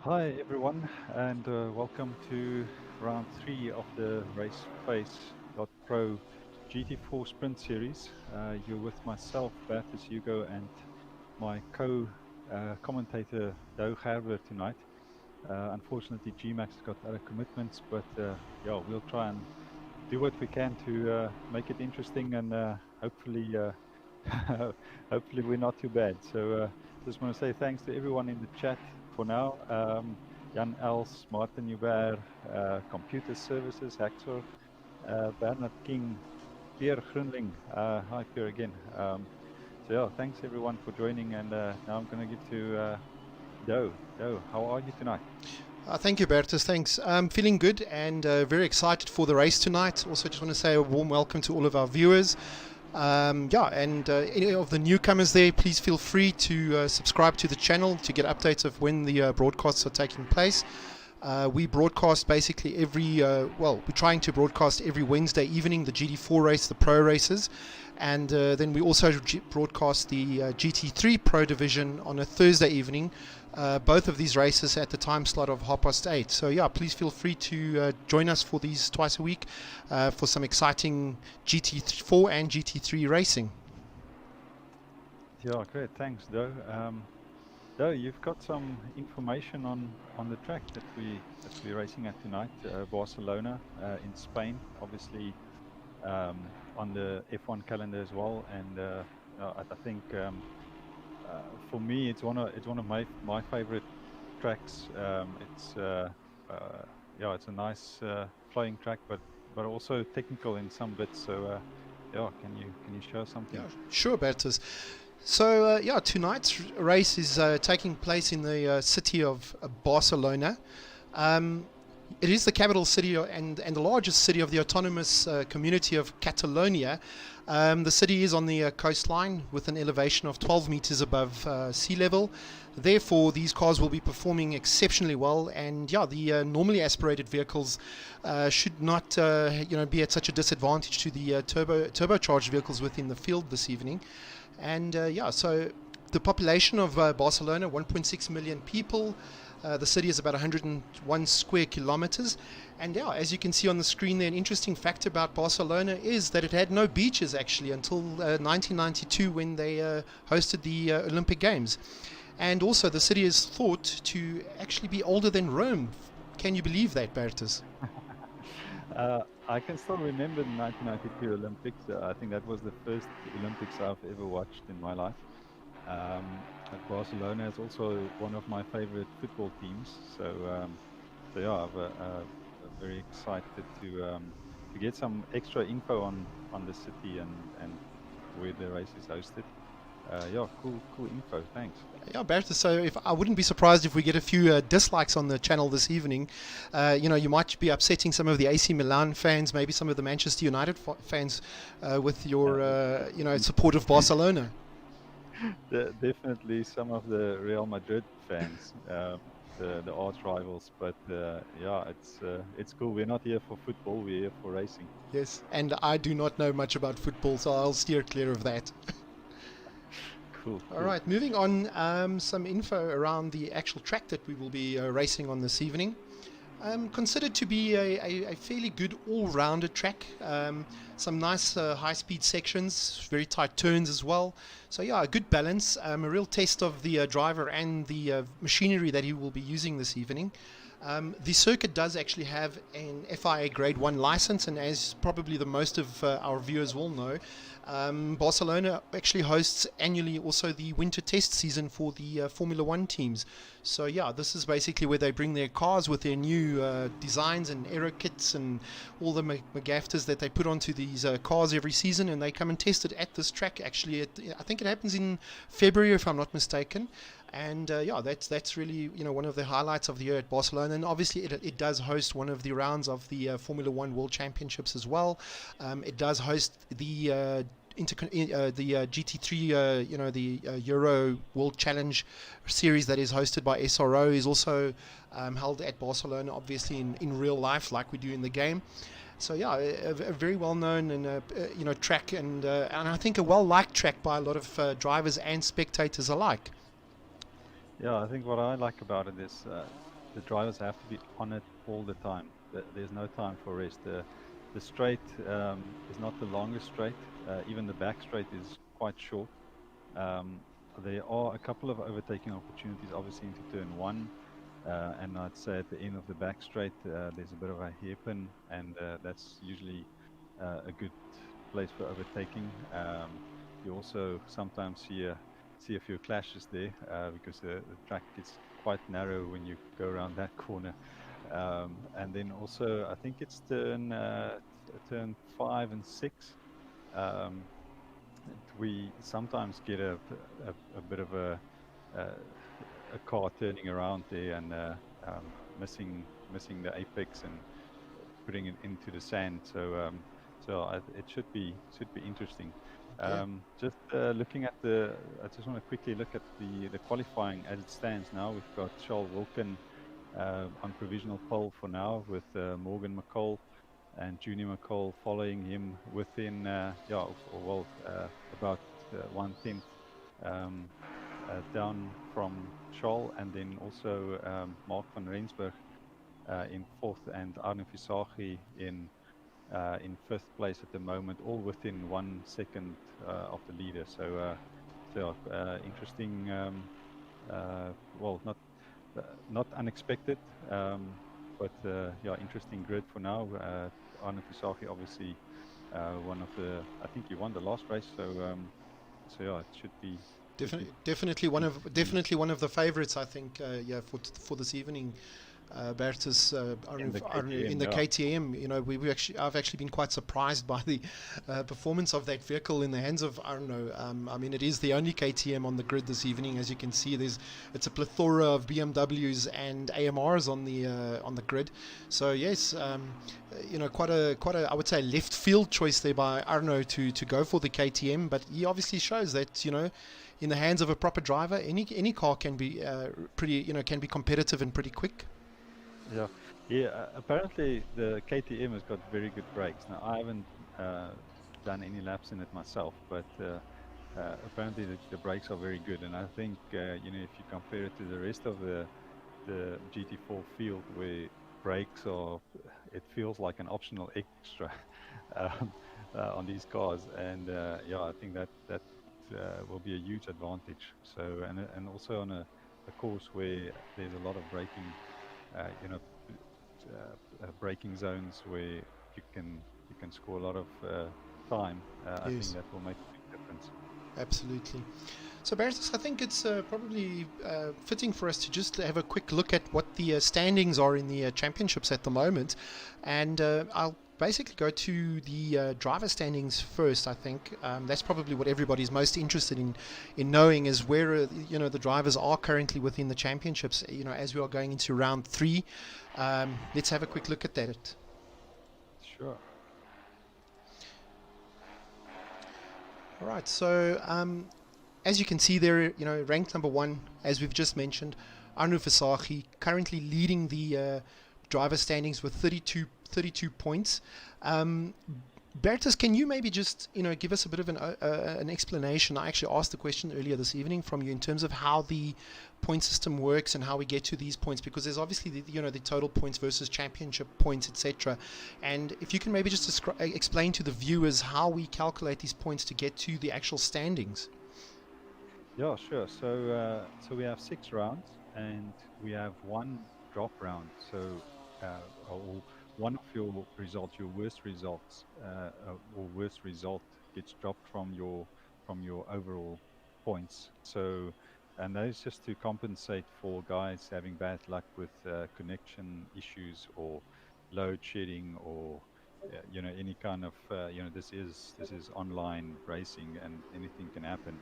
Hi everyone, and welcome to round 3 of the RaceFace.Pro GT4 Sprint Series. You're with myself, Bertus Hugo, and my co-commentator, Doug Gerber, tonight. Unfortunately, GMAX has got other commitments, but yeah, we'll try and do what we can to make it interesting, and hopefully, hopefully we're not too bad. So just want to say thanks to everyone in the chat for now. Jan Els, Martin Hubert, Computer Services, Haxor, Bernard King, Pierre Grunling. Hi Pierre again. So yeah, thanks everyone for joining, and now I'm going to give to Do. Do, how are you tonight? Thank you, Bertus. Thanks. I'm feeling good and very excited for the race tonight. Also, just want to say a warm welcome to all of our viewers. Any of the newcomers there, please feel free to subscribe to the channel to get updates of when the broadcasts are taking place. We broadcast basically we're trying to broadcast every Wednesday evening the GT4 race, the pro races, and then we also broadcast the GT3 Pro division on a Thursday evening. Both of these races at the time slot of 8:30. So yeah, please feel free to join us for these twice a week for some exciting GT4 and GT3 racing. Yeah, great. Thanks, Do. Do, you've got some information on the track that we're racing at tonight, Barcelona in Spain, obviously on the F1 calendar as well. And I think for me, it's one of my favorite tracks. It's it's a nice flowing track, but also technical in some bits. So yeah, can you share something? Yeah, sure, Bertus. So tonight's race is taking place in the city of Barcelona. It is the capital city and the largest city of the autonomous community of Catalonia. The city is on the coastline with an elevation of 12 meters above sea level. Therefore, these cars will be performing exceptionally well, and the normally aspirated vehicles should not be at such a disadvantage to the turbocharged vehicles within the field this evening. And so the population of Barcelona, 1.6 million people. The city is about 101 square kilometers. And as you can see on the screen there, an interesting fact about Barcelona is that it had no beaches actually until 1992 when they hosted the Olympic Games. And also the city is thought to actually be older than Rome. Can you believe that, Bertus? I can still remember the 1992 Olympics. I think that was the first Olympics I've ever watched in my life. Barcelona is also one of my favorite football teams. So yeah, I'm very excited to get some extra info on the city and where the race is hosted. Yeah, cool info. Thanks. Yeah, Bertus, so I wouldn't be surprised if we get a few dislikes on the channel this evening. You might be upsetting some of the AC Milan fans, maybe some of the Manchester United fans with your support of Barcelona. Definitely some of the Real Madrid fans, the arch rivals. But yeah, it's cool. We're not here for football. We're here for racing. Yes, and I do not know much about football, so I'll steer clear of that. Cool. All right, moving on, some info around the actual track that we will be racing on this evening. Considered to be a fairly good all-rounded track. Some nice high-speed sections, very tight turns as well. So yeah, a good balance, a real test of the driver and the machinery that he will be using this evening. The circuit does actually have an FIA Grade 1 license, and as probably the most of our viewers will know, Barcelona actually hosts annually also the winter test season for the Formula One teams. So yeah, this is basically where they bring their cars with their new designs and aero kits and all the McGafters that they put onto these cars every season, and they come and test it at this track. Actually, I think it happens in February, if I'm not mistaken. And that's really one of the highlights of the year at Barcelona. And obviously it does host one of the rounds of the Formula One World Championships as well. It does host the GT3, the Euro World Challenge series that is hosted by SRO is also held at Barcelona, obviously in real life like we do in the game. So yeah, a very well-known and track, and I think a well-liked track by a lot of drivers and spectators alike. Yeah, I think what I like about it is the drivers have to be on it all the time. There's no time for rest. The straight is not the longest straight. Even the back straight is quite short. Um, there are a couple of overtaking opportunities, obviously into turn one, and I'd say at the end of the back straight, there's a bit of a hairpin, and that's usually a good place for overtaking. You also sometimes see a few clashes there because the track is quite narrow when you go around that corner. And then also, I think it's turn 5 and 6. Um, we sometimes get a bit of a a car turning around there and missing the apex and putting it into the sand. So it should be interesting. Yeah. Just looking at I just want to quickly look at the qualifying as it stands now. We've got Charles Wilkin on provisional pole for now, with Morgan McCall and Junior McCall following him within about 1/10 um, down from Charles, and then also Mark van Rensburg in fourth, and Arno Visagie in fifth place at the moment, all within 1 second of the leader. Interesting. Well, not unexpected, but yeah, interesting grid for now. Arno Visagie, obviously, one of the. I think he won the last race, so yeah, it should be Definitely one of interesting the favourites, I think. Yeah, for this evening. Bertus in the in KTM. the Yeah, KTM. You know, I've actually been quite surprised by the performance of that vehicle in the hands of Arno. I mean, it is the only KTM on the grid this evening. As you can see, it's a plethora of BMWs and AMRs on the grid. So yes, you know, quite a I would say left field choice there by Arno to go for the KTM. But he obviously shows that, you know, in the hands of a proper driver, any car can be can be competitive and pretty quick. yeah, yeah. Apparently, the KTM has got very good brakes. Now, I haven't uh, done any laps in it myself, but apparently the brakes are very good. And I think if you compare it to the rest of the GT4 field, where brakes are, it feels like an optional extra um, on these cars. And yeah, I think that will be a huge advantage. So and also on a course where there's a lot of braking, uh, you know, braking zones where you can score a lot of time. I think Yes, that will make a big difference. absolutely. So, Barrister, I think it's probably fitting for us to just have a quick look at what the standings are in the championships at the moment. And I'll basically go to the driver standings first. I think that's probably what everybody's most interested in knowing, is where the drivers are currently within the championships. You know, as we are going into round three. Let's have a quick look at that. Sure. All right. So as you can see there, you know, ranked number one, as we've just mentioned, Arno Visagie, currently leading the driver standings with 32 points. Bertus, can you maybe just, you know, give us a bit of an explanation? I actually asked the question earlier this evening from you in terms of how the point system works and how we get to these points, because there's obviously the total points versus championship points, etc. And if you can maybe just explain to the viewers how we calculate these points to get to the actual standings. Yeah, sure. So we have 6 rounds, and we have one drop round. Or one of your results, your worst results, or worst result gets dropped from your overall points. And that is just to compensate for guys having bad luck with connection issues or load shedding, or any kind of this is online racing and anything can happen.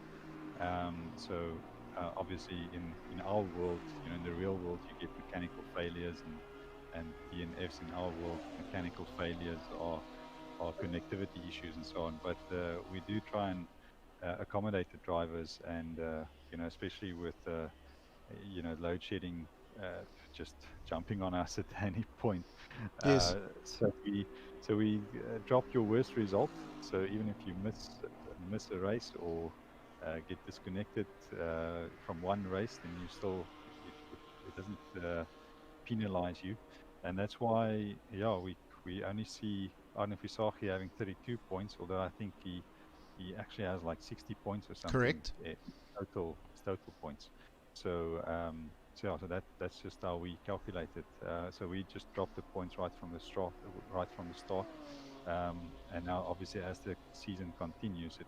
Obviously, in our world, in the real world, you get mechanical failures and DNFs. In our world, mechanical failures are connectivity issues and so on. But we do try and accommodate the drivers, and especially with load shedding, just jumping on us at any point. Yes. Uh, so we drop your worst result. So even if you miss a race or get disconnected from one race, then it doesn't penalize you, and that's why we only see Arne Fisagi having 32 points, although I think he actually has like 60 points or something Correct. in total points. So so that's just how we calculate it. So we just drop the points right from the start. And now obviously as the season continues,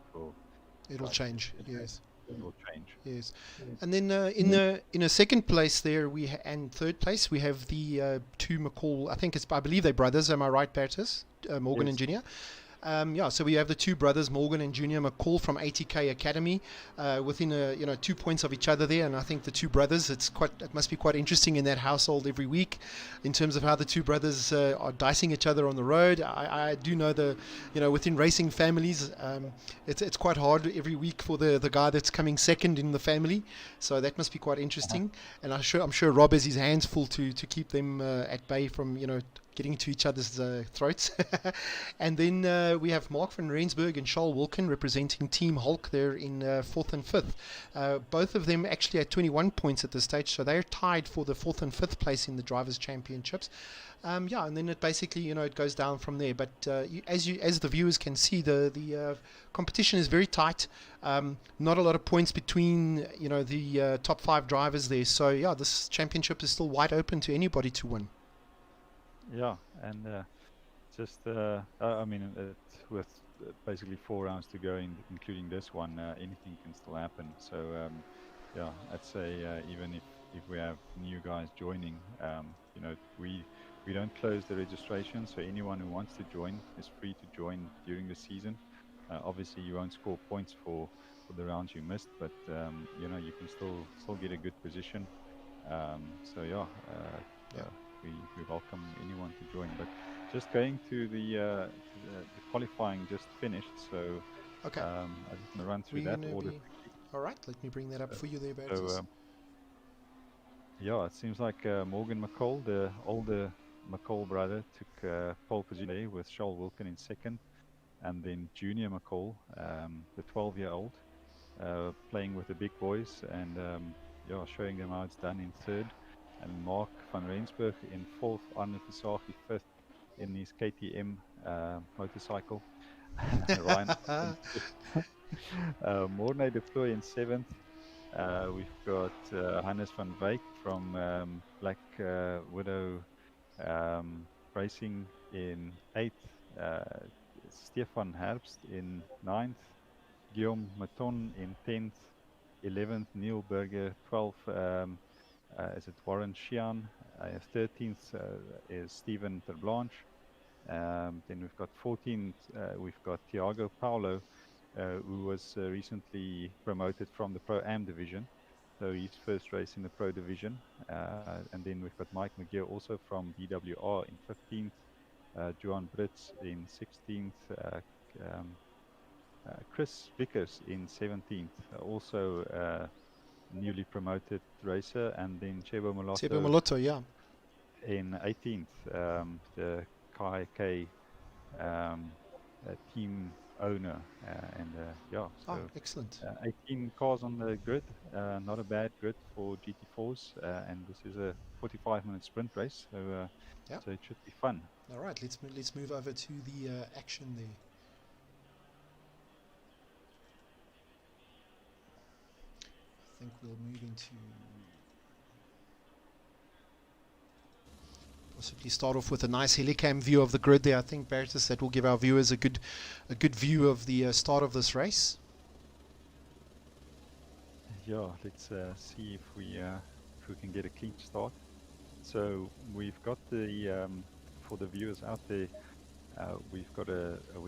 It'll change. it, Yes. it will change. Yes. And then in a second place there and third place we have the two McCall. I believe they're brothers. Am I right, Bertus? Morgan Yes. and Junior. So we have the two brothers, Morgan and Junior McCall from ATK Academy, within 2 points of each other there. And I think the two brothers, it must be quite interesting in that household every week, in terms of how the two brothers are dicing each other on the road. I do know within racing families, it's quite hard every week for the guy that's coming second in the family. So that must be quite interesting. And I'm sure Rob has his hands full to keep them at bay from getting into each other's throats. And then we have Mark van Rensburg and Charles Wilkin representing Team Hulk there in 4th and 5th. Both of them actually at 21 points at this stage, so they're tied for the 4th and 5th place in the Drivers' Championships. And then it basically, it goes down from there. But as the viewers can see, the competition is very tight. Not a lot of points between, the top 5 drivers there. So, this championship is still wide open to anybody to win. Yeah, and with basically 4 rounds to go, including this one, anything can still happen. So I'd say even if we have new guys joining, we don't close the registration, so anyone who wants to join is free to join during the season. Obviously, you won't score points for the rounds you missed, but you can still get a good position. We welcome anyone to join. But just going to the qualifying just finished, so okay. I'm just going to run through that order. All right, let me bring that up for you there, Bertus. It seems like Morgan McCall, the older McCall brother, took pole position with Charles Wilkin in second, and then Junior McCall, the 12-year-old, playing with the big boys and showing them how it's done in third. And Mark van Rensburg in 4th, Arne Fisagi 5th in his KTM motorcycle. Ryan Morne de Plooy in 7th. We've got Hannes van Wyk from Black Widow Racing in 8th. Stefan Herbst in 9th. Guillaume Maton in 10th. 11th, Neil Berger. 12th, is it Warren Sheehan? 13th is Stephen Terblanche. Then we've got 14th, we've got Thiago Paulo, who was recently promoted from the Pro-Am division. So his first race in the Pro division. And then we've got Mike McGeer also from DWR in 15th. Johan Brits in 16th. Chris Vickers in 17th. Also newly promoted racer, and then Chebo Molotto, yeah, in 18th, the KK team owner, excellent. 18 cars on the grid, not a bad grid for GT4s, and this is a 45-minute sprint race, so it should be fun. All right, let's move over to the action there. I think we'll move into possibly start off with a nice helicam view of the grid there. I think, Bertus, that will give our viewers a good view of the start of this race. Yeah, let's see if we can get a clean start. So we've got the for the viewers out there, we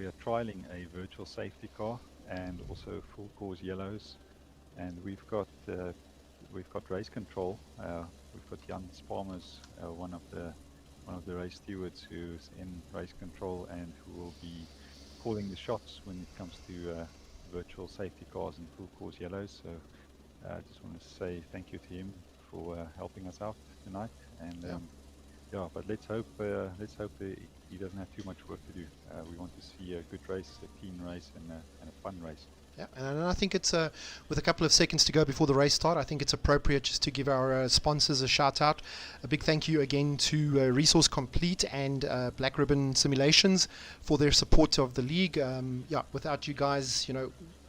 are trialing a virtual safety car and also full course yellows. And we've got race control. We've got Jan Spalmers, one of the race stewards, who's in race control and who will be calling the shots when it comes to virtual safety cars and full course yellows. So I just want to say thank you to him for helping us out tonight. And but let's hope he doesn't have too much work to do. We want to see a good race, a clean race, and a fun race. Yeah, and I think it's with a couple of seconds to go before the race start, I think it's appropriate just to give our sponsors a shout out. A big thank you again to Resource Complete and Black Ribbon Simulations for their support of the league. Yeah, without you guys,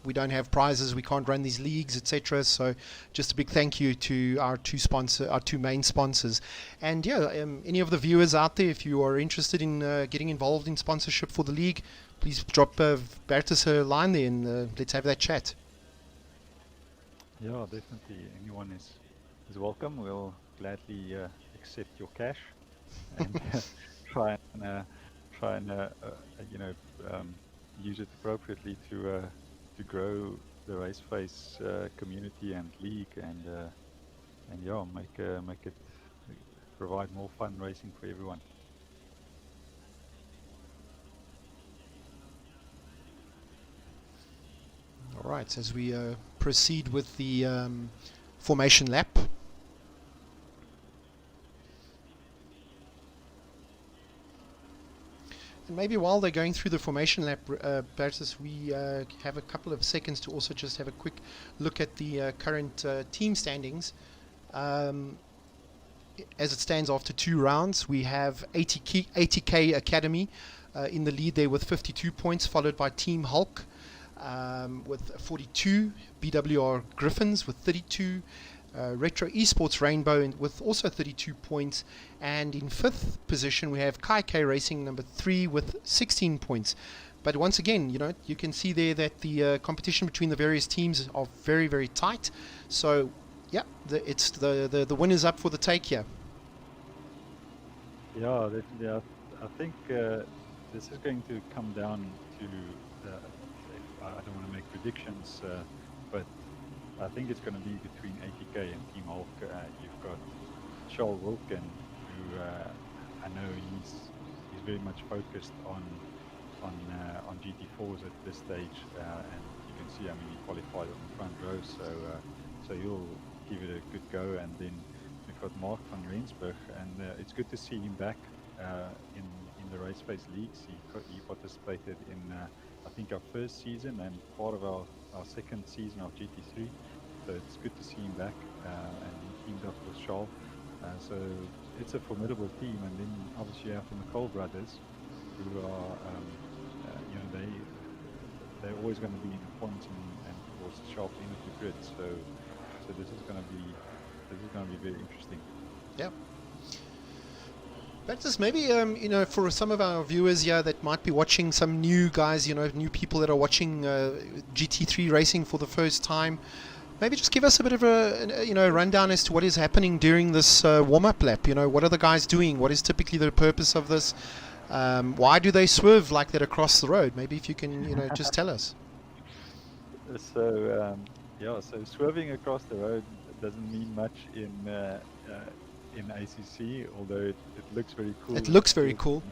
we don't have prizes, we can't run these leagues, etc. So just a big thank you to our two main sponsors. And yeah, any of the viewers out there, if you are interested in getting involved in sponsorship for the league, please drop Bertus a line there and let's have that chat. Yeah, definitely. Anyone is welcome. We'll gladly accept your cash and try and use it appropriately to grow the RaceFace community and league, and yeah, make it provide more fun racing for everyone. All right, as we proceed with the formation lap. And maybe while they're going through the formation lap, Bertus, we have a couple of seconds to also just have a quick look at the current team standings. As it stands after 2 rounds, we have 80K Academy in the lead there with 52 points, followed by Team Hulk with 42, BWR Griffins with 32, Retro Esports Rainbow with also 32 points, and in 5th position we have Kai K Racing number 3 with 16 points. But once again, you can see there that the competition between the various teams are very, very tight. So yeah, it's the winners up for the take here. Yeah, definitely. I think this is going to come down to I don't want to make predictions, but I think it's going to be between 80K and Team Hulk. You've got Charles Wilkin, who I know he's very much focused on GT4s at this stage, and you can see, he qualified on the front row, so he'll give it a good go. And then we've got Mark van Rensburg, and it's good to see him back in the RaceFace leagues. He participated in I think our first season and part of our second season of GT3, so it's good to see him back, and he teamed up with Charles, so it's a formidable team. And then obviously you have the McCall brothers, who are they're always going to be in the points and towards the sharp end of the grid, so this is going to be very interesting. Yeah. Bertus, maybe for some of our viewers here that might be watching, some new guys, new people that are watching GT3 racing for the first time, maybe just give us a bit of a rundown as to what is happening during this warm-up lap. What are the guys doing? What is typically the purpose of this? Why do they swerve like that across the road? Maybe if you can, just tell us. So so swerving across the road doesn't mean much in ACC, although it looks very cool. It looks very cool.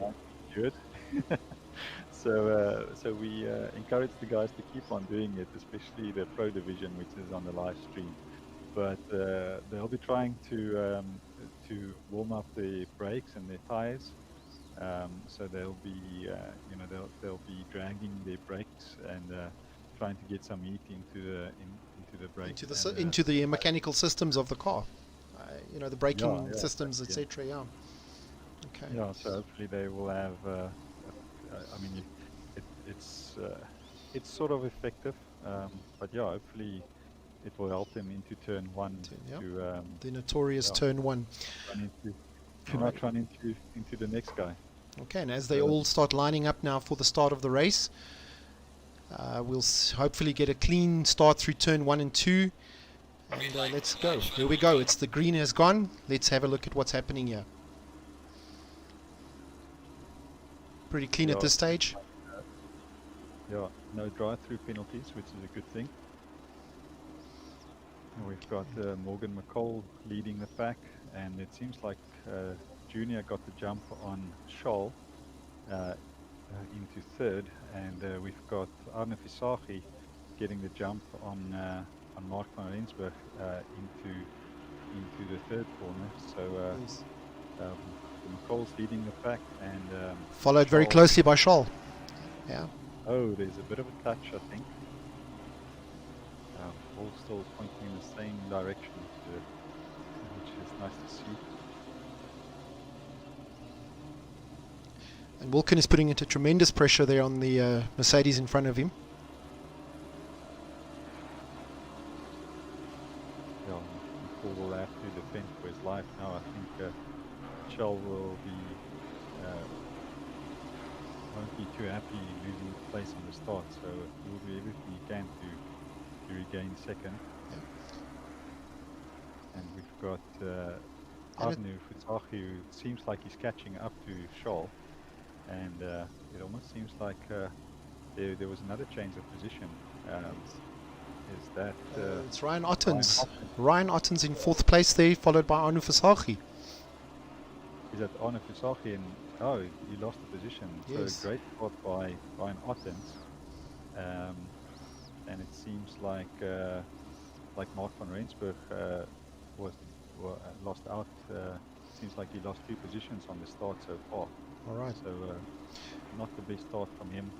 Good. So we encourage the guys to keep on doing it, especially the Pro Division, which is on the live stream. But they'll be trying to warm up their brakes and their tires. So they'll be they'll be dragging their brakes and trying to get some heat into the brakes, into the mechanical systems of the car. The braking systems, etc. Yeah. Okay. Yeah. So hopefully they will have. It's sort of effective, but yeah, hopefully it will help them into turn 1 to the notorious turn 1. Not run into the next guy. Okay, and as they all start lining up now for the start of the race, we'll hopefully get a clean start through turn 1 and 2. And let's go. Here we go. It's the green has gone. Let's have a look at what's happening here. Pretty clean at this stage. Yeah, no drive-through penalties, which is a good thing. And we've got Morgan McCall leading the pack, and it seems like Junior got the jump on Scholl into 3rd, and we've got Arne Visagi getting the jump on Mark van Rensburg into the 3rd corner. So McCall's leading the pack, and followed very closely by Scholl. Yeah. Oh, there's a bit of a touch, I think. all still pointing in the same direction, which is nice to see. And Wilken is putting into tremendous pressure there on the Mercedes in front of him. Yeah, Paul will have to defend for his life now. I think Charles will be won't be too happy losing place on the start, so he will do everything he can to regain second. Yeah. And we've got Arnu Futsachi, who seems like he's catching up to Charles, and it almost seems like there was another change of position. Is that it's Ryan Ottens. Ryan Ottens in 4th place there, followed by Arnu Futsachi. Is that Arnu Futsachi? And oh, he lost the position. Yes. So great spot by Ryan Ottens. And it seems like Mark van Rensburg was lost out. Seems like he lost 2 positions on the start so far. All right. So not the best start from him.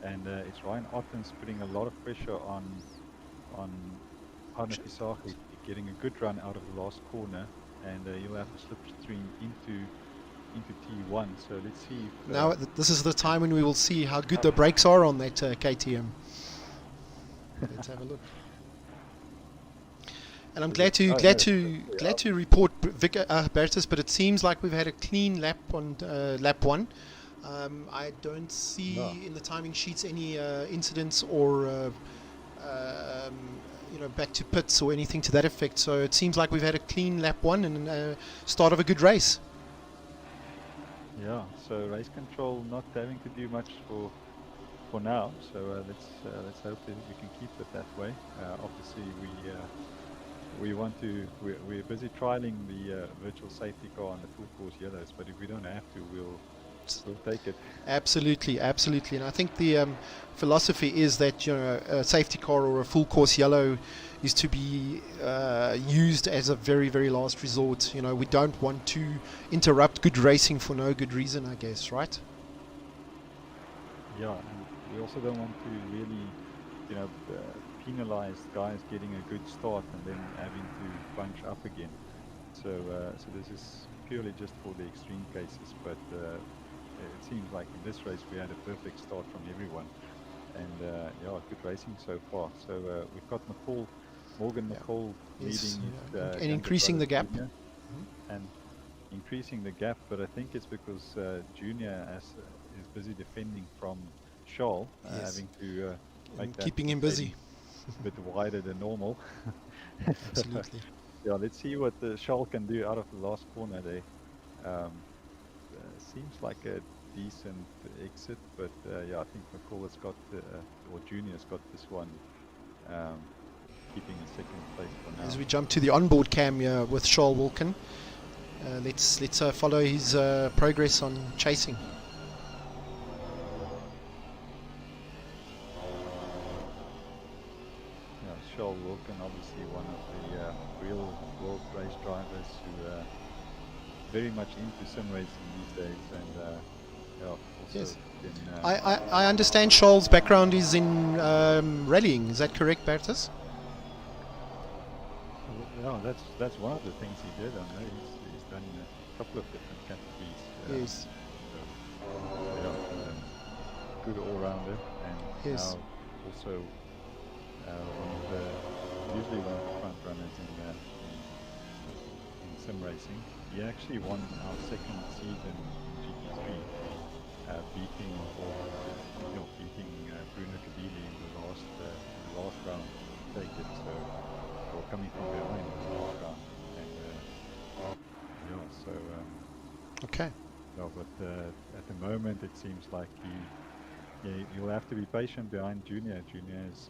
And it's Ryan Ottens putting a lot of pressure on Arnu Futsachi, getting a good run out of the last corner, and he'll have to slipstream into T1. So let's see if, now this is the time when we will see how good the brakes are on that KTM. Let's have a look. And I'm glad to report Bertus, but it seems like we've had a clean lap on lap 1. I don't see in the timing sheets any incidents or back to pits or anything to that effect. So it seems like we've had a clean lap 1 and start of a good race. Yeah, so race control not having to do much for now. So let's hope that we can keep it that way. Obviously, we're busy trialing the virtual safety car on the full course yellows, but if we don't have to, we'll take it. Absolutely, and I think the philosophy is that a safety car or a full course yellow is to be used as a very, very last resort. We don't want to interrupt good racing for no good reason, I guess, right? Yeah, and we also don't want to really, penalize guys getting a good start and then having to bunch up again. So this is purely just for the extreme cases, but it seems like in this race we had a perfect start from everyone, and good racing so far. So we've got Morgan McCall leading and increasing the gap. And increasing the gap, but I think it's because Junior is busy defending from Charles, having to make that keeping him busy. A bit wider than normal. Absolutely. Yeah, let's see what Charles can do out of the last corner there. Seems like a decent exit, but I think McCall has got, or Junior's got this one, keeping in second place for now. As we jump to the onboard cam with Charles Wilken, let's follow his progress on chasing. Charles Wilken, obviously one of the real world race drivers who very much into sim racing these days, and also yes. in, I understand Charles' background is in rallying. Is that correct, Bertus? No, that's one of the things he did. I know he's done a couple of different categories. Yes. Good all-rounder, and yes. now also usually one of the front runners in sim racing. He actually won our second season in GT3, beating Bruno Cadilli in the last round to take it. So, or coming from behind in the last round, and okay. No, but at the moment it seems like you'll have to be patient behind Junior. Junior is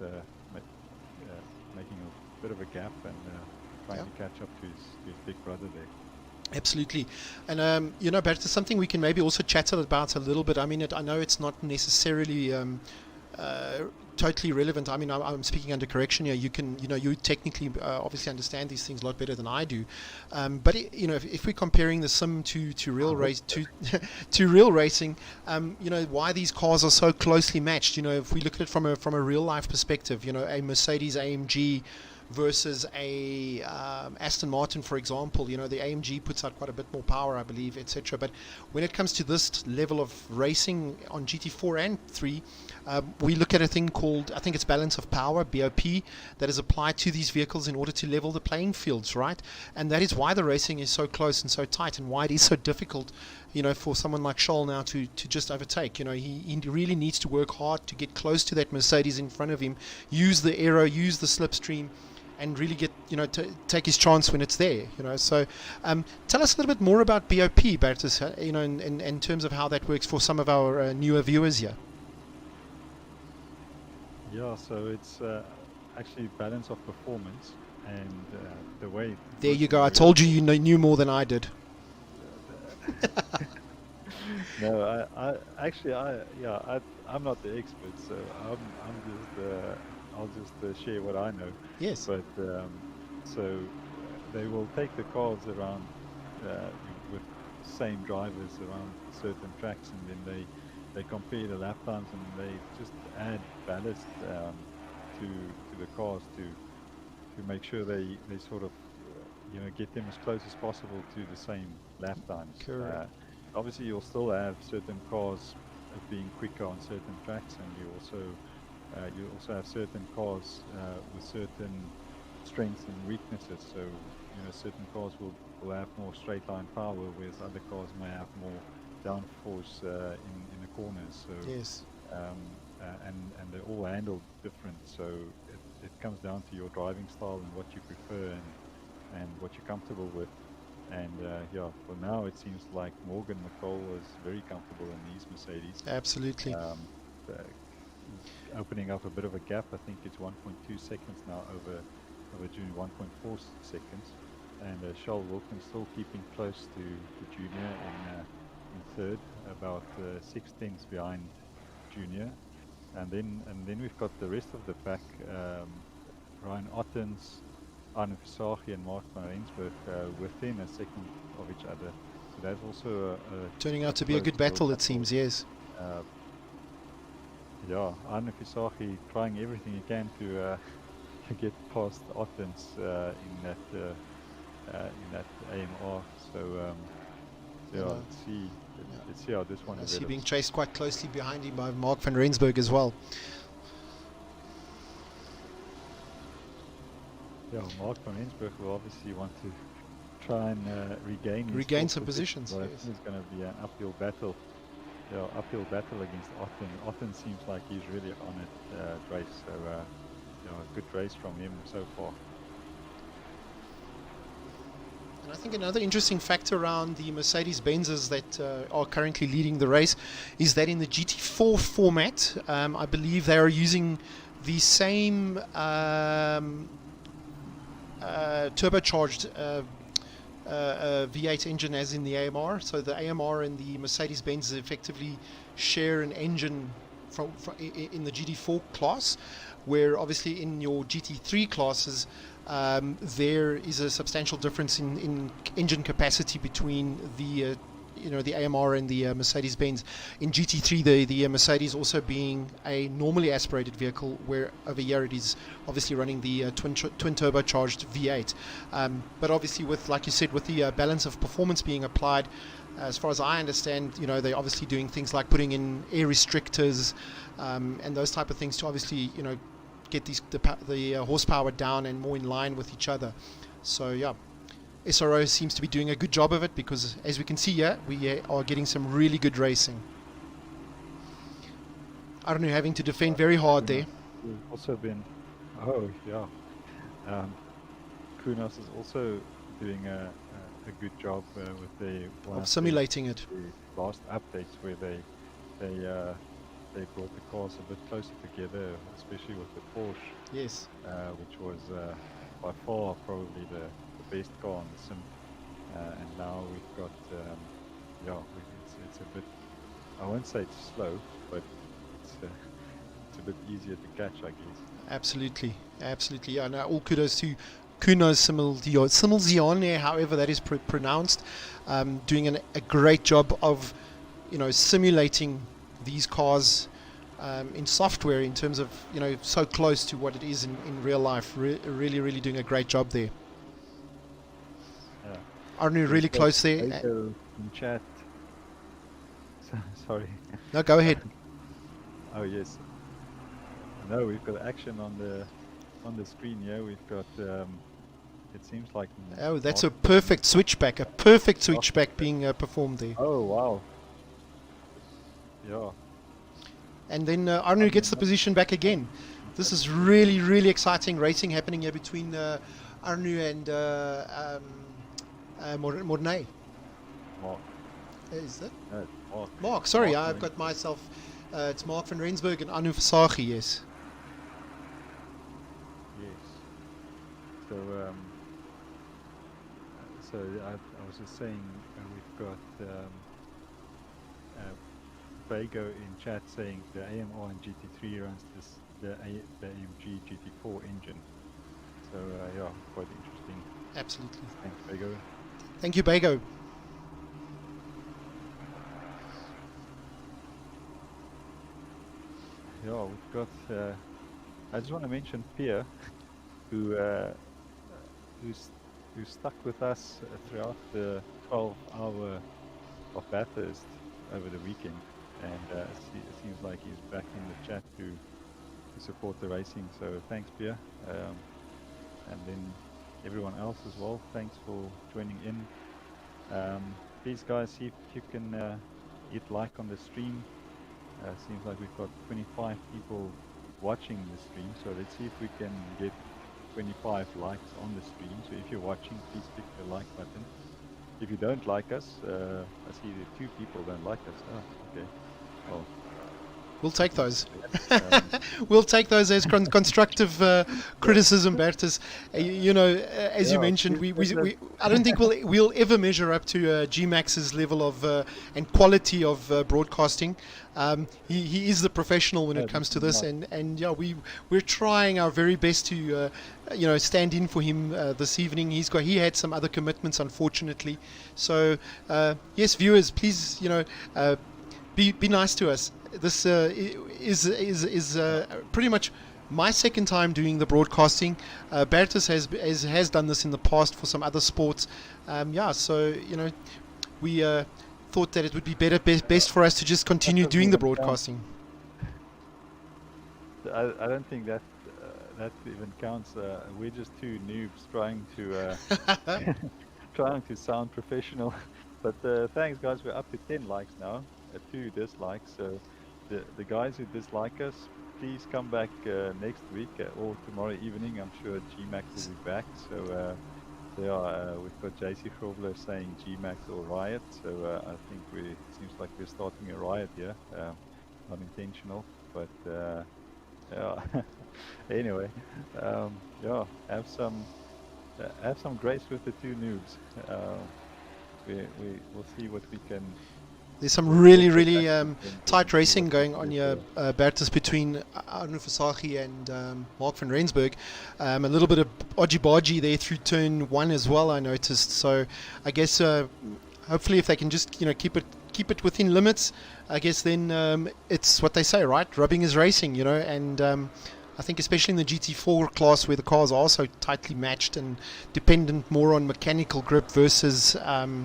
making a bit of a gap and trying to catch up to his big brother there. Absolutely. And, Bert, it's something we can maybe also chat about a little bit. I mean, I know it's not necessarily totally relevant. I mean, I'm speaking under correction here. You can, you technically obviously understand these things a lot better than I do. But if we're comparing the sim to real race to real racing, why these cars are so closely matched. If we look at it from a real life perspective, a Mercedes AMG versus a Aston Martin, for example. You know, the AMG puts out quite a bit more power, I believe, etc. But when it comes to this level of racing on GT4 and 3, we look at a thing called, I think it's balance of power, BOP, that is applied to these vehicles in order to level the playing fields, right? And that is why the racing is so close and so tight, and why it is so difficult, you know, for someone like Charles now to just overtake. You know, he really needs to work hard to get close to that Mercedes in front of him, use the aero, use the slipstream, and really get, you know, to take his chance when it's there, you know. So tell us a little bit more about BOP, Bertus, you know, in terms of how that works for some of our newer viewers here. Yeah, so it's actually balance of performance, and the way... There you go, I told you you knew more than I did. No, I'm not the expert, so I'll just share what I know. Yes. But so they will take the cars around with same drivers around certain tracks, and then they compare the lap times, and they just add ballast to the cars to make sure they sort of get them as close as possible to the same lap times. Correct. Obviously, you'll still have certain cars being quicker on certain tracks, and you also have certain cars with certain strengths and weaknesses. So certain cars will have more straight line power, whereas other cars may have more downforce in the corners. So yes. And they're all handled different. So it comes down to your driving style and what you prefer and what you're comfortable with. And for now it seems like Morgan McCall is very comfortable in these Mercedes. Absolutely. Opening up a bit of a gap. I think it's 1.2 seconds now over Junior, 1.4 seconds. And Charles Wilkins still keeping close to Junior in third, about 6 tenths behind Junior. And then we've got the rest of the pack, Ryan Ottens, Arne Visagie and Mark van Rensburg within a second of each other. So that's also turning out to be a good battle, it seems. Yes. Arne Visagie trying everything he can to get past Ottens in that AMR. So let's see how this one develops. He's being chased quite closely behind him by Mark van Rensburg as well. Yeah, Mark van Rensburg will obviously want to try and regain some positions. But yes. It's going to be an uphill battle. Uphill battle against Otten. Otten seems like he's really on it, race. So a good race from him so far. And I think another interesting factor around the Mercedes-Benzes that are currently leading the race is that in the GT4 format, I believe they are using the same turbocharged V8 engine as in the AMR. So the AMR and the Mercedes-Benz effectively share an engine in the GT4 class, where obviously in your GT3 classes there is a substantial difference in engine capacity between the the AMR and the Mercedes-Benz. In GT3, the Mercedes also being a normally aspirated vehicle, where over here it is obviously running the twin turbocharged V8. But obviously, with, like you said, with the balance of performance being applied, as far as I understand, they're obviously doing things like putting in air restrictors and those type of things to obviously get the horsepower down and more in line with each other. So yeah. SRO seems to be doing a good job of it, because as we can see here, we are getting some really good racing. I don't know, having to defend very hard there. We've also been, Kunos is also doing a good job with the of simulating it. The last updates where they brought the cars a bit closer together, especially with the Porsche. Yes. Which was by far probably the best car on the sim, and now we've got it's a bit, I won't say it's slow, but it's a bit easier to catch, I guess. Absolutely. Yeah, now all kudos to Kunos Simulzione, however that is pronounced, doing a great job of simulating these cars in software in terms of, so close to what it is in real life. Really doing a great job there. Yeah. Arnu really close there. In chat. Sorry. No, go ahead. Oh yes. No, we've got action on the screen here. We've got. It seems like. Oh, that's a perfect switchback. A perfect switchback being performed there. Oh wow. Yeah. And then Arnu gets the position back again. This is really exciting racing happening here between Arnu and Mornay. Mark. Is that? Mark. Mark, sorry, Mark I've got myself. It's Mark van Rensburg and Arnu Versace, yes. Yes. So I was just saying we've got Bago in chat saying the AMR and GT3 runs the AMG GT4 engine. So yeah, quite interesting. Absolutely. Thanks, Bago. Thank you, Bago. Yeah, we've got. I just want to mention Pierre, who stuck with us throughout the 12-hour of Bathurst over the weekend, and it seems like he's back in the chat to support the racing. So thanks, Pierre, and then everyone else as well. Thanks for joining in. Please, guys, see if you can hit like on the stream. Seems like we've got 25 people watching the stream, so let's see if we can get 25 likes on the stream. So if you're watching, please click the like button. If you don't like us, I see that 2 people don't like us. Oh, okay. Well, we'll take those. We'll take those as constructive criticism, Bertus. As you mentioned, I don't think we'll ever measure up to G-Max's level of and quality of broadcasting. He is the professional when it comes to this, and yeah, we're trying our very best to stand in for him this evening. He had some other commitments, unfortunately. So yes, viewers, please be nice to us. This is pretty much my second time doing the broadcasting. Bertus has done this in the past for some other sports. So we thought that it would be best for us to just continue doing the broadcasting. I don't think that even counts. We're just 2 noobs trying to sound professional. But thanks, guys. We're up to 10 likes now. 2 dislikes. So the guys who dislike us, please come back next week or tomorrow evening. I'm sure G-Max will be back. So we've got JC Grobler saying G-Max or riot. So I think it seems like we're starting a riot here. Not intentional, but yeah. Anyway, have some grace with the 2 noobs. We'll see what we can. There's some really tight racing going on here, Bertus, between Arnu Versace and Mark van Rensburg. A little bit of odgy-bodgy there through turn 1 as well, I noticed. So I guess hopefully if they can just keep it within limits, I guess then it's what they say, right? Rubbing is racing, and I think especially in the GT4 class where the cars are so tightly matched and dependent more on mechanical grip versus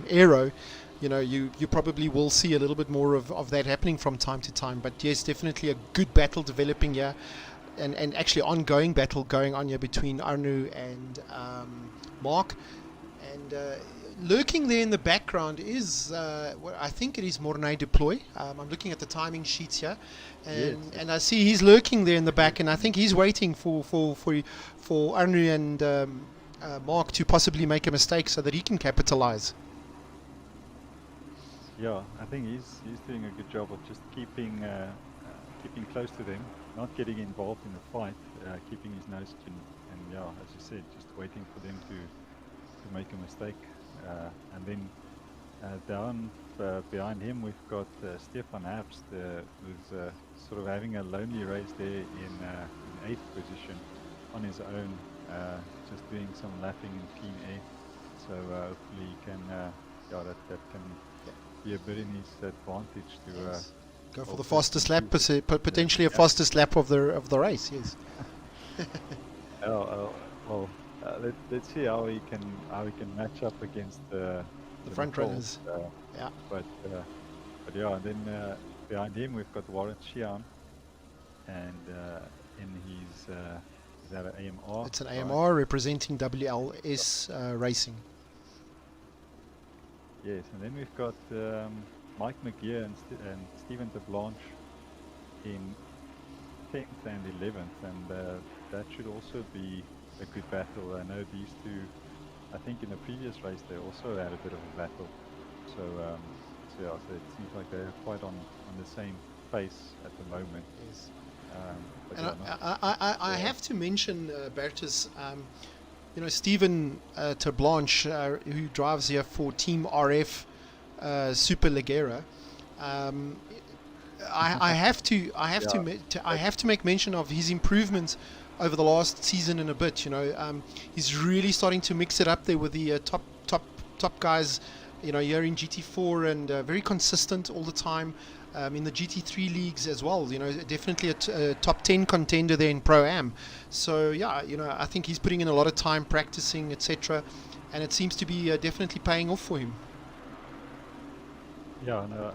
aero. You probably will see a little bit more of that happening from time to time. But yes, definitely a good battle developing here, and actually ongoing battle going on here between Arnu and Mark. And lurking there in the background is, I think it is Mornay Deploy. I'm looking at the timing sheets here, and I see he's lurking there in the back, and I think he's waiting for Arnu and Mark to possibly make a mistake so that he can capitalize. Yeah, I think he's doing a good job of just keeping close to them, not getting involved in the fight, keeping his nose clean, and yeah, as you said, just waiting for them to make a mistake. And then down behind him we've got Stefan Herbst, who's sort of having a lonely race there in 8th position on his own, just doing some lapping in clean air. So hopefully he can, that can be a bit in his advantage Go for Well, the first fastest and lap, potentially a fastest lap of the race. Yes. Well, let's see how he can match up against The the front McCalls. runners. Yeah. But yeah, and then behind him we've got Warren Sheehan, and in his is that an AMR? It's an Right? AMR representing WLS Racing. Yes, and then we've got Mike McGeer and Stephen de Blanche in 10th and 11th, and that should also be a good battle. I know these two, I think in the previous race they also had a bit of a battle. So, yeah, so it seems like they're quite on the same pace at the moment. Yes. But And yeah, I have to mention, Bertus, Stephen Terblanche, who drives here for Team RF Super Leggera. I have to make mention of his improvements over the last season and a bit. He's really starting to mix it up there with the top guys. Here in GT4, and very consistent all the time. In the GT3 leagues as well, definitely a top 10 contender there in Pro-Am. So yeah, I think he's putting in a lot of time practicing, etc., and it seems to be definitely paying off for him. yeah, no,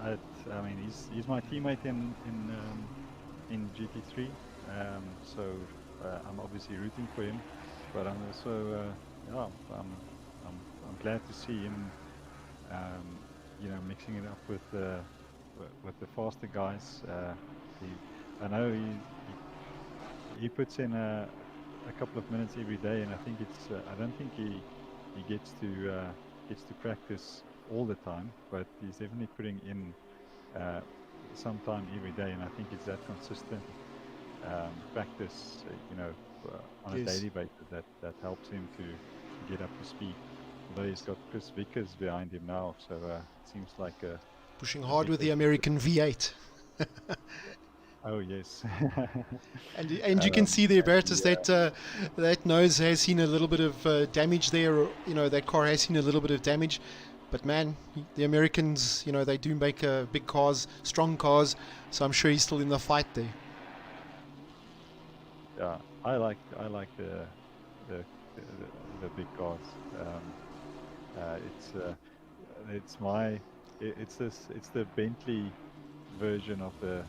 I mean he's my teammate in GT3, so I'm obviously rooting for him, but I'm also yeah, I'm glad to see him, mixing it up with the faster guys. I know he puts in a couple of minutes every day, and I think I don't think he gets to practice all the time, but he's definitely putting in some time every day, and I think it's that consistent practice, on a Yes. daily basis that helps him to get up to speed. Although he's got Chris Vickers behind him now, so it seems like Pushing hard with the American V8. Oh yes. And you can see there, Bertus, that nose has seen a little bit of damage there. That car has seen a little bit of damage. But man, the Americans, they do make big cars, strong cars. So I'm sure he's still in the fight there. Yeah, I like the big cars. It's the Bentley version of the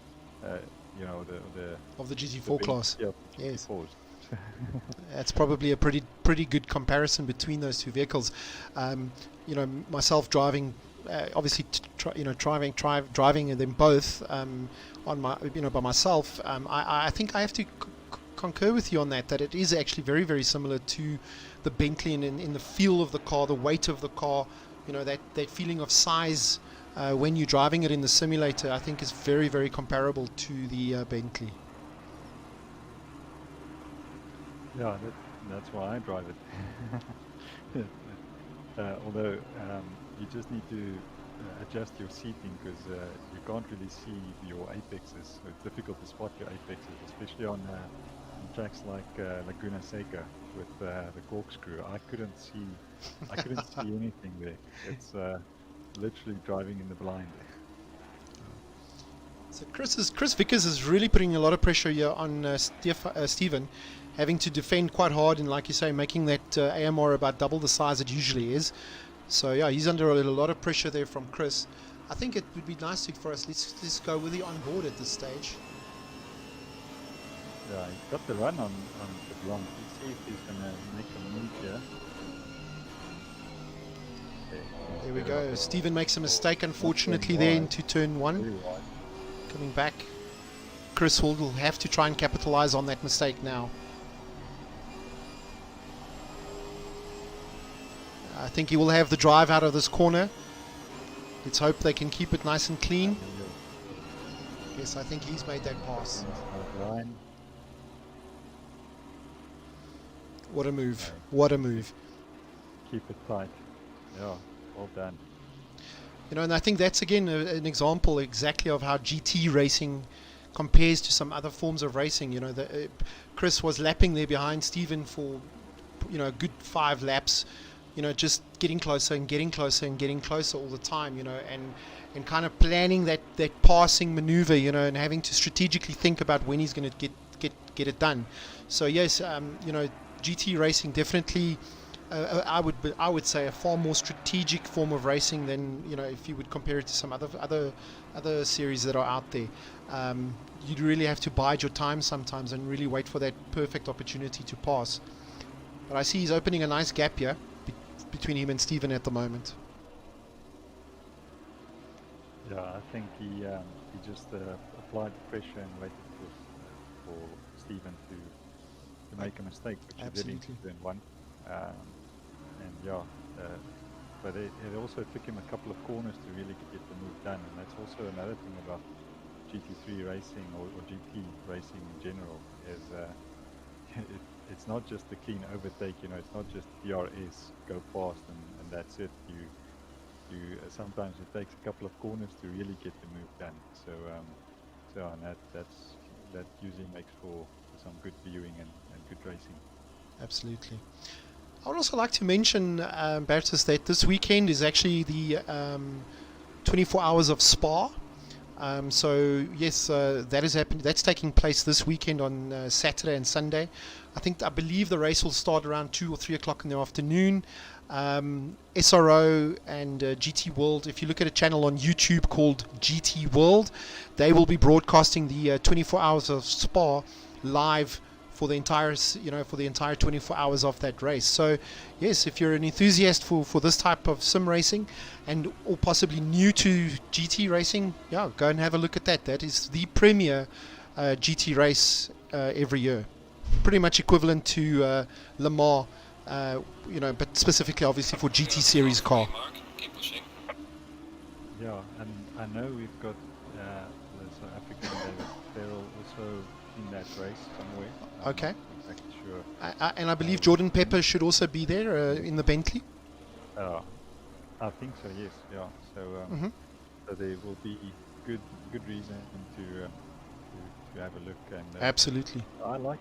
Of the GT4 class. Yeah, Yes. GT4s. That's probably a pretty good comparison between those two vehicles. Myself driving, obviously, driving them both on my, by myself. I think I have to concur with you on that it is actually very, very similar to the Bentley in the feel of the car, the weight of the car. That feeling of size when you're driving it in the simulator, I think is very, very comparable to the Bentley. Yeah, that's why I drive it. Although you just need to adjust your seating, because you can't really see your apexes. So it's difficult to spot your apexes, especially on tracks like Laguna Seca with the corkscrew. I couldn't see anything there. It's literally driving in the blind. So Chris Vickers is really putting a lot of pressure here on Stephen, having to defend quite hard, and like you say, making that AMR about double the size it usually is. So yeah, he's under a lot of pressure there from Chris. I think it would be nice for us. Let's go with the onboard at this stage. Yeah, he's got the run on the long. Let's see if he's gonna make a move here. Okay, There we go. Stephen makes a mistake, unfortunately, there into turn one. Coming back. Chris will have to try and capitalize on that mistake now. I think he will have the drive out of this corner. Let's hope they can keep it nice and clean. Yes, I think he's made that pass. What a move. What a move. Keep it tight. Yeah, well done. And I think that's again an example exactly of how GT racing compares to some other forms of racing. Chris was lapping there behind Stephen for a good 5 laps, just getting closer and getting closer and getting closer all the time, and kind of planning that passing maneuver, and having to strategically think about when he's going to get it done. So yes, GT racing definitely, I would say, a far more strategic form of racing than, if you would compare it to some other series that are out there. You'd really have to bide your time sometimes and really wait for that perfect opportunity to pass. But I see he's opening a nice gap here between him and Stephen at the moment. Yeah, I think he just applied the pressure and waited for Stephen to make a mistake, which he did in turn one. And yeah, but it also took him a couple of corners to really get the move done, and that's also another thing about GT3 racing or GT racing in general is it's not just a clean overtake. It's not just DRS, go fast, and that's it. You sometimes it takes a couple of corners to really get the move done. So and that usually makes for some good viewing and good racing. Absolutely. I would also like to mention, Bertus, that this weekend is actually the 24 hours of Spa. So yes, that is happening. That's taking place this weekend on Saturday and Sunday. I believe the race will start around 2 or 3 o'clock in the afternoon. SRO and GT World, if you look at a channel on YouTube called GT World, they will be broadcasting the 24 hours of Spa live for the entire 24 hours of that race. So yes, if you're an enthusiast for this type of sim racing or possibly new to GT racing, yeah, go and have a look at that. That is the premier GT race every year, pretty much equivalent to Le Mans, but specifically obviously for GT series car. Yeah, and I know we've got the South African David Farrell also in that race somewhere. Okay. I'm not exactly sure. And I believe Jordan Pepper should also be there in the Bentley. I think so. Yes. Yeah. So, so there will be good reason to have a look. And absolutely. I like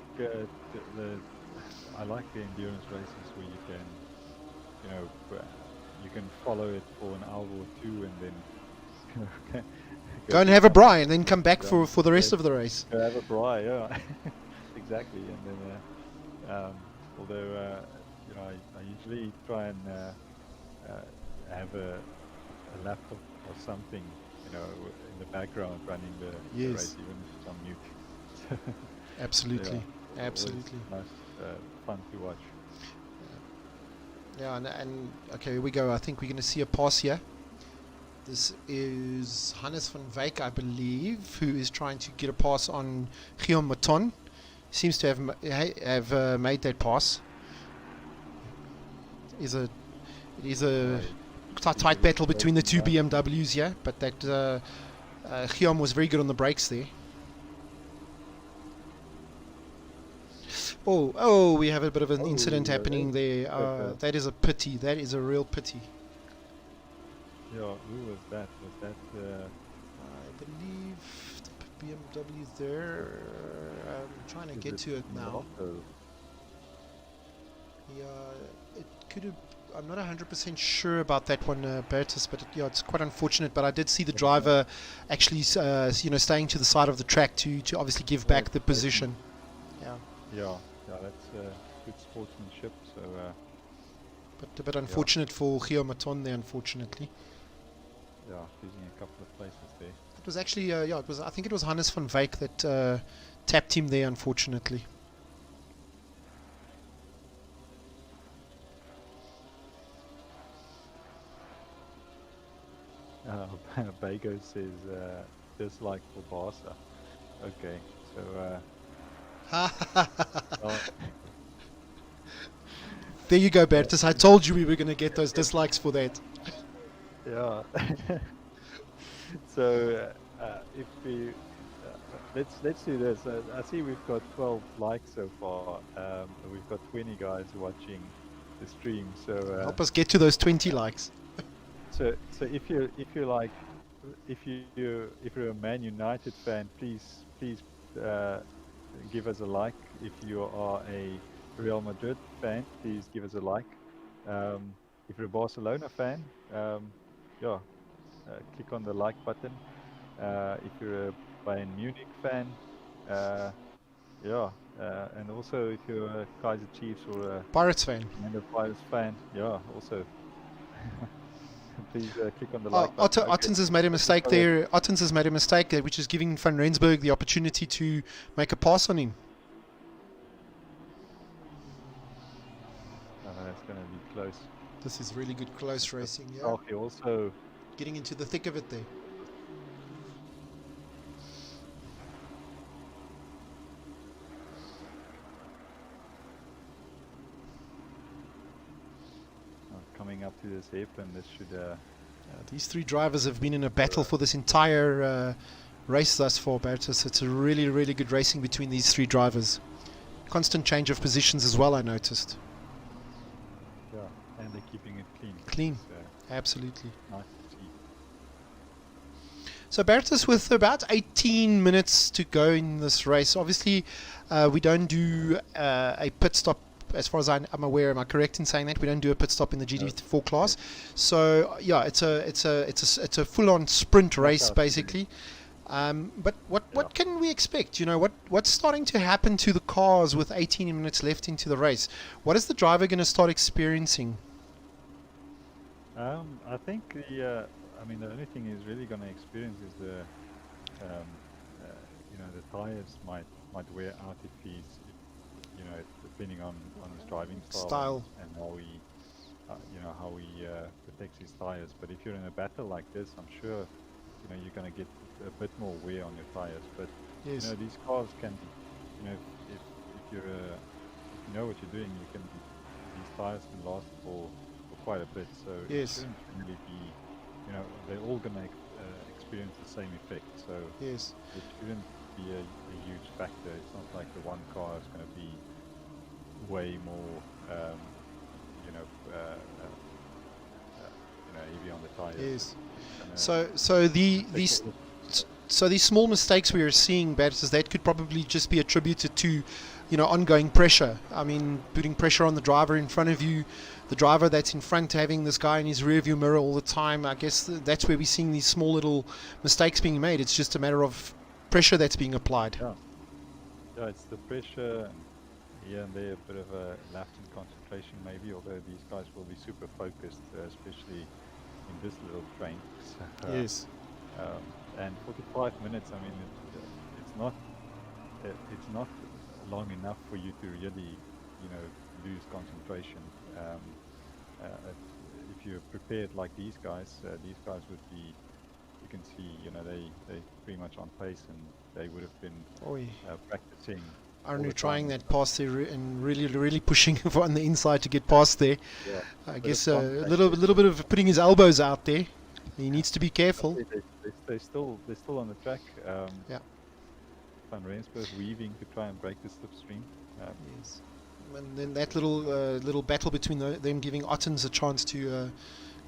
I like the endurance races where you can follow it for an hour or two and then go and have a braai and then come back for the rest of the race. Go have a braai, yeah. Exactly. And then although I usually try and have a laptop or something in the background running the race, even if it's on mute. Absolutely. Absolutely. Nice, fun to watch. Yeah, and okay, here we go. I think we're going to see a pass here. This is Hannes van Wyk, I believe, who is trying to get a pass on Guillaume Maton. Seems to have made that pass. It is a tight battle between the two BMWs here, but that Guillaume was very good on the brakes there. Oh, we have a bit of an incident happening there. That is a pity. That is a real pity. Yeah, who was that? Was that? I believe the BMW there. I'm trying to get to it now. Yeah, it could have. I'm not 100% sure about that one, Bertus, but it's quite unfortunate. But I did see the driver actually, staying to the side of the track to obviously give back the position. Yeah, that's good sportsmanship. So, but unfortunate for Guillaume Maton there, unfortunately. Yeah, losing a couple of places there. It was actually, I think it was Hannes van Wyk that tapped him there, unfortunately. Bago says dislike for Barca. Okay, so. There you go, Bertus. I told you we were going to get those dislikes for that. Yeah. So if we let's do this. I see we've got 12 likes so far. We've got 20 guys watching the stream. So help us get to those 20 likes. So if you're a Man United fan, please give us a like. If you are a Real Madrid fan, please give us a like. if you're a Barcelona fan, yeah, click on the like button. If you're a Bayern Munich fan, yeah, and also if you're a Kaiser Chiefs or a Pirates fan. Orlando Pirates fan, yeah, also please click on the like button. Okay, Ottens has made a mistake there. Ottens has made a mistake there, which is giving Van Rensburg the opportunity to make a pass on him. That's going to be close. This is really good close racing. Yeah. Okay, also Getting into the thick of it there. coming up to this hairpin, this should. These three drivers have been in a battle for this entire race thus far, Bertus. It's a really, really good racing between these three drivers. Constant change of positions as well, I noticed. Yeah, and they're keeping it clean. Clean, absolutely. Nice to see. So Bertus, with about 18 minutes to go in this race, obviously we don't do a pit stop. As far as I'm aware, am I correct in saying that we don't do a pit stop in the GT4 class? So yeah, it's a full-on sprint race basically. But what can we expect? You know, what's starting to happen to the cars with 18 minutes left into the race? What is the driver going to start experiencing? I think the only thing he's really going to experience is the the tires might wear out if he's depending on his driving style and how he how he protects his tires. But if you're in a battle like this, I'm sure you're going to get a bit more wear on your tires. But yes, these cars can, if you know what you're doing, these tires can last for quite a bit. So yes, it shouldn't really be, they're all going to experience the same effect. So yes, it shouldn't be a huge factor. It's not like the one car is going to be way more, heavy on the tires. Yes. So these small mistakes we are seeing, Bertus, that could probably just be attributed to, ongoing pressure. I mean, putting pressure on the driver in front of you, the driver that's in front having this guy in his rearview mirror all the time. I guess that's where we're seeing these small little mistakes being made. It's just a matter of pressure that's being applied. Yeah, it's the pressure. Here and there, a bit of a lapse in concentration maybe, although these guys will be super focused, especially in this little train. So, yes. And 45 minutes, I mean, it's not long enough for you to really, lose concentration. If you're prepared like these guys would be, you can see, they pretty much on pace, and they would have been practicing. Arnu trying that pass there and really pushing on the inside to get past there. Yeah, I guess a little bit of putting his elbows out there. He needs to be careful. They're still on the track. Yeah. Van Rensburg weaving to try and break the slipstream. Yes. And then that little battle between them, giving Ottens a chance to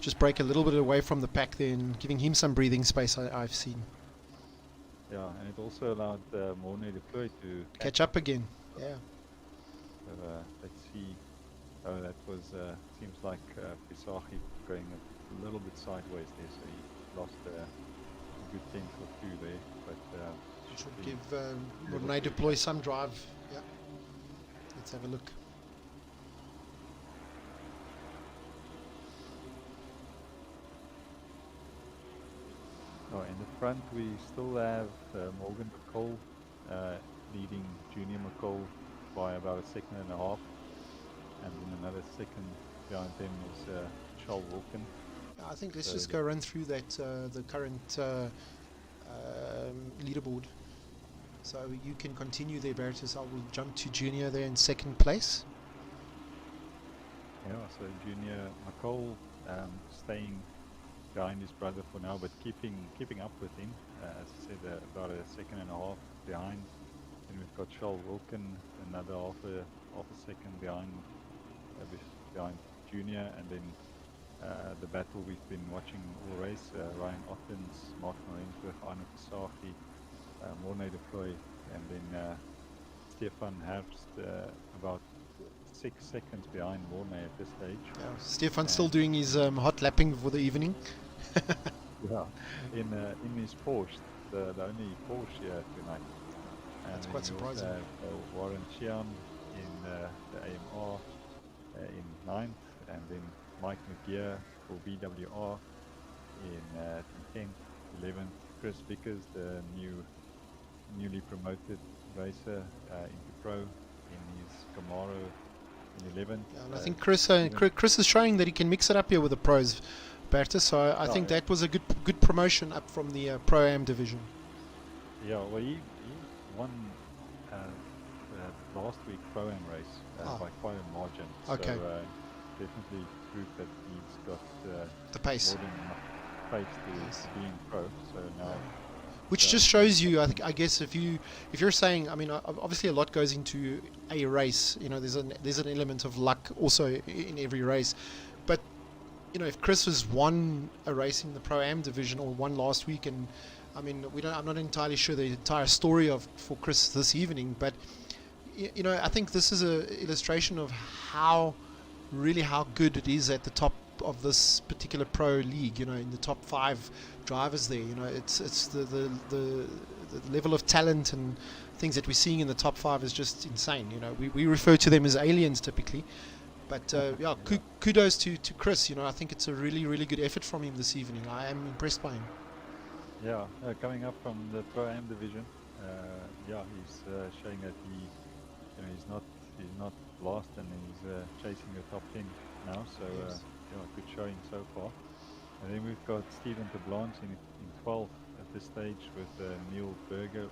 just break a little bit away from the pack there and giving him some breathing space. I've seen. Yeah, and it also allowed Morne Deploy to catch up again. Yeah. So, let's see. Oh, that was seems like Pisagi going a little bit sideways there, so he lost a good tenth or two there. But should give Morne Deploy some drive. Yeah. Let's have a look. Oh, in the front we still have Morgan McCall leading Junior McCall by about a second and a half, and then another second behind them is Charles Wilkin. I think let's just go run through that the current leaderboard. So you can continue there, Bertus. I will jump to Junior there in second place. Yeah, so Junior McCall staying behind his brother for now, but keeping up with him. As I said, about a second and a half behind. Then we've got Charles Wilkin, another half a second behind Junior, and then the battle we've been watching all race: Ryan Ottens, Martin Rensburg, Arno Pisagi, Morne Deploy, and then Stefan Herbst about 6 seconds behind Warner at this stage. Yeah, Stefan's still doing his hot lapping for the evening. Yeah, in his Porsche, the only Porsche here tonight. And That's then quite we also surprising. have Warren Sheehan in the AMR in 9th, and then Mike McGear for BWR in 10th, 11th. Chris Vickers, the newly promoted racer into pro, in his Camaro in 11th. Yeah, and I think Chris is showing that he can mix it up here with the pros, Bertus. So I think yeah. that was a good promotion up from the Pro-Am division. Yeah, well, he won last week Pro-Am race by quite a margin. Okay. So definitely proof that he's got The pace. more than enough pace to be in pro. So now, which just shows you, I guess, if you're saying, I mean, obviously a lot goes into a race. You know, there's an element of luck also in every race, but you know, if Chris has won a race in the Pro-Am division or won last week, and I mean, I'm not entirely sure the entire story for Chris this evening, but you know, I think this is an illustration of how good it is at the top of this particular pro league. You know, in the top 5 drivers there. You know, it's the level of talent and things that we're seeing in the top 5 is just insane. You know, we refer to them as aliens typically. But yeah, kudos to Chris. You know, I think it's a really good effort from him this evening. I am impressed by him. Yeah, coming up from the Pro-Am division, yeah, he's showing that he's not lost, and he's chasing the top 10 now. So Yes. yeah, good showing so far. And then we've got Steven de Blanche in 12th at this stage, with Neil Berger